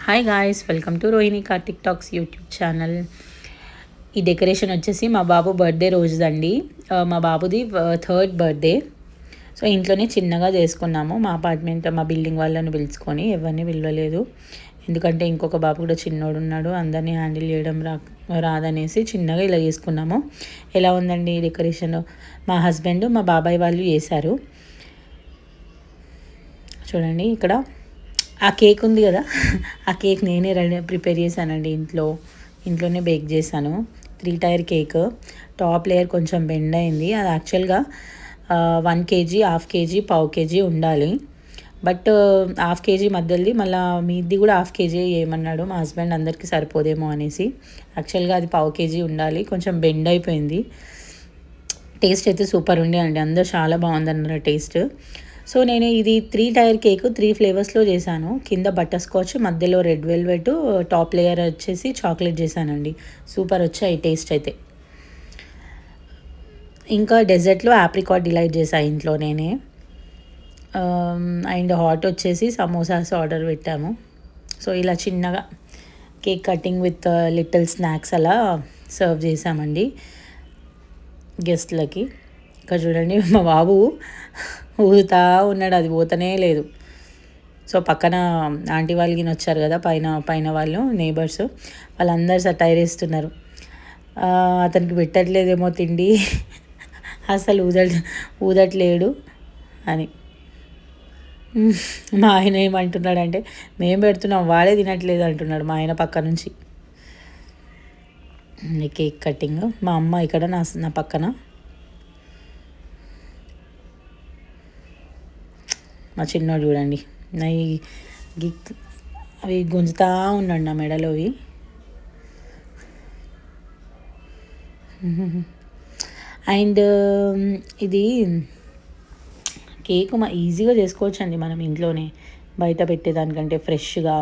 Hi guys, welcome to Rohini Karthik talks YouTube channel. ఈ decoration వచ్చేసి మా బాబు బర్త్డే రోజుదండి. మా బాబుది 3rd బర్త్డే. సో ఇంట్లోనే చిన్నగా చేసుకున్నాము. మా అపార్ట్మెంట్ మా బిల్డింగ్ వాళ్ళని పిలుచుకొని ఎవరిని పిలవలేదు. ఎందుకంటే ఇంకొక బాబు కూడా చిన్నోడు ఉన్నాడు, అందరినీ హ్యాండిల్ చేయడం రాదనేసి చిన్నగా ఇలా చేసుకున్నాము. ఎలా ఉందండి ఈ డెకరేషన్? మా హస్బెండ్ మా బాబాయ్ వాళ్ళు చేశారు. చూడండి ఇక్కడ ఆ కేక్ ఉంది కదా, ఆ కేక్ నేనే ప్రిపేర్ చేశానండి. ఇంట్లోనే బేక్ చేశాను. 3 టైర్ కేక్. టాప్ లేయర్ కొంచెం బెండ్ అయింది. అది యాక్చువల్గా 1 kg, 1/2 kg, 1/4 kg ఉండాలి. బట్ 1/2 kg మధ్యది మళ్ళీ మీది కూడా 1/2 kg ఏమన్నాడు మా హస్బెండ్, అందరికీ సరిపోదేమో అనేసి. యాక్చువల్గా అది 1/4 kg ఉండాలి. కొంచెం బెండ్ అయిపోయింది. టేస్ట్ అయితే సూపర్ ఉండే అండి, అందరూ చాలా బాగుందన్నారు టేస్ట్. సో నేను ఇది 3 టైర్ కేక్ 3 ఫ్లేవర్స్లో చేశాను. కింద బటర్ స్కాచ్, మధ్యలో రెడ్ వెల్వెట్, టాప్ లేయర్ వచ్చేసి చాక్లెట్ చేశానండి. సూపర్ వచ్చాయి టేస్ట్ అయితే. ఇంకా డెజర్ట్లో ఆప్రికాట్ డిలైట్ చేశాను ఇంట్లో నేనే. అండ్ హాట్ వచ్చేసి సమోసాస్ ఆర్డర్ పెట్టాము. సో ఇలా చిన్నగా cake cutting with little snacks అలా సర్వ్ చేసామండి గెస్ట్లకి. ఇక్కడ చూడండి మా బాబు ఊగుతా ఉన్నాడు, అది పోతనే లేదు. సో పక్కన ఆంటీ వాళ్ళకి వచ్చారు కదా, పైన వాళ్ళు నేబర్స్, వాళ్ళందరూ సటైర్ వేస్తున్నారు. అతనికి పెట్టట్లేదేమో తిండి, అసలు ఊదట్లేడు అని. మా ఆయన ఏమంటున్నాడంటే, మేము పెడుతున్నాం వాడే తినట్లేదు అంటున్నాడు మా ఆయన పక్క నుంచి. కేక్ కటింగ్ మా అమ్మ ఇక్కడ నా పక్కన, మా చిన్నోడు చూడండి అవి గుంజుతా ఉన్నాడు నా మెడలోవి. అండ్ ఇది కేక్ ఈజీగా చేసుకోవచ్చు అండి మనం ఇంట్లోనే, బయట పెట్టేదానికంటే ఫ్రెష్గా.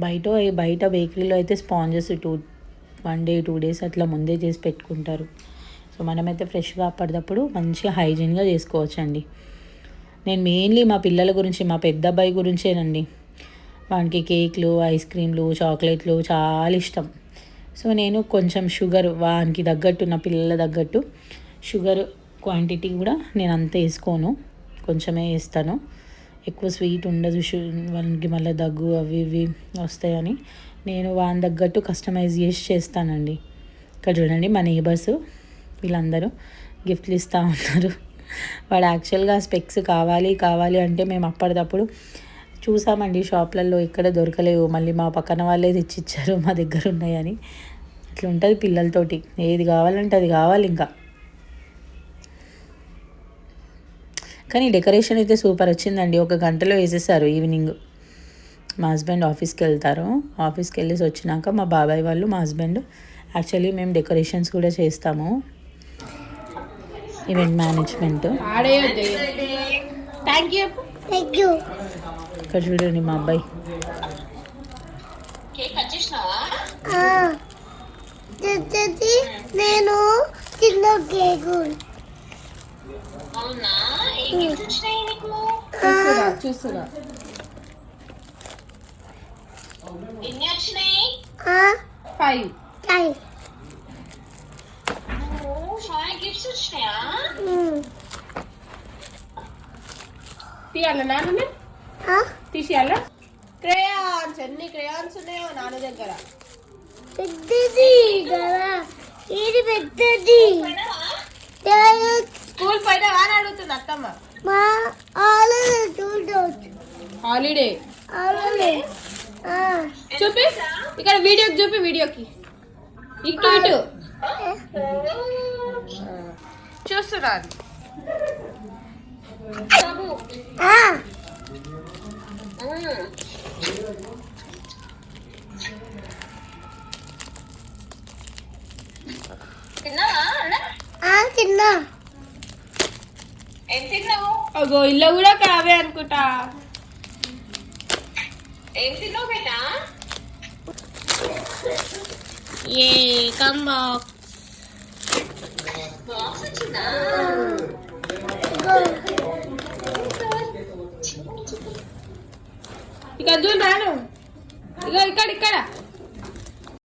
బయట బేకరీలో అయితే స్పాంజెస్ 1 day 2 days అట్లా ముందే చేసి పెట్టుకుంటారు. సో మనమైతే ఫ్రెష్గా అప్పటిదప్పుడు మంచిగా హైజీన్గా చేసుకోవచ్చు అండి. నేను మెయిన్లీ మా పిల్లల గురించి, మా పెద్ద అబ్బాయి గురించేనండి. వానికి కేక్లు, ఐస్ క్రీమ్లు, చాక్లెట్లు చాలా ఇష్టం. సో నేను కొంచెం షుగర్ వానికి తగ్గట్టు, నా పిల్లల తగ్గట్టు షుగర్ క్వాంటిటీ కూడా నేను అంత వేసుకోను, కొంచెమే వేస్తాను. ఎక్కువ స్వీట్ ఉండదు, వానికి మళ్ళీ దగ్గు అవి ఇవి వస్తాయని నేను వాని తగ్గట్టు కస్టమైజ్ చేసి చేస్తానండి. ఇక్కడ చూడండి మా నేబర్స్ వీళ్ళందరూ గిఫ్ట్లు ఇస్తూ ఉన్నారు. వాడు యాక్చువల్గా స్పెక్స్ కావాలి అంటే మేము అప్పటిదప్పుడు చూసామండి షాప్లలో, ఎక్కడ దొరకలేవు. మళ్ళీ మా పక్కన వాళ్ళే తెచ్చిచ్చారు మా దగ్గర ఉన్నాయని. అట్లా ఉంటుంది పిల్లలతోటి, ఏది కావాలంటే అది కావాలి ఇంకా. కానీ డెకరేషన్ అయితే సూపర్ వచ్చిందండి. 1 గంటలో వేసేసారు ఈవినింగ్. మా హస్బెండ్ ఆఫీస్కి వెళ్తారు. ఆఫీస్కి వెళ్ళేసి వచ్చినాక మా బాబాయ్ వాళ్ళు, మా హస్బెండ్, యాక్చువల్లీ మేము డెకరేషన్స్ కూడా చేస్తాము, ఈవెంట్ మేనేజ్మెంట్. ఇక్కడ చూడండి మా అబ్బాయి. నేను చిన్న కేకు చూస్తున్నా. 5 గిఫ్ట్స్ వచ్చినాయా? తీయాలా నాన్న? తీసేయాలా? క్రేయాన్స్, ఎన్ని క్రేయాన్స్ ఉన్నాయో నాన్న దగ్గర. పెద్దది కదా ఇది, పెద్దది. స్కూల్ పైన అని అడుగుతున్నా అత్తమ్మ. హాలిడే చూపి, ఇక్కడ వీడియోకి చూపి, వీడియోకి ఇటు చూస్తున్నాను. అగో ఇల్లు కూడా కావే అనుకుంటా. ఏం తిన్నావు బేటా? ఏ కమ్ బాక్స్ వచ్చిందా? ఇక రాను ఇగో ఇక్కడ ఇక్కడ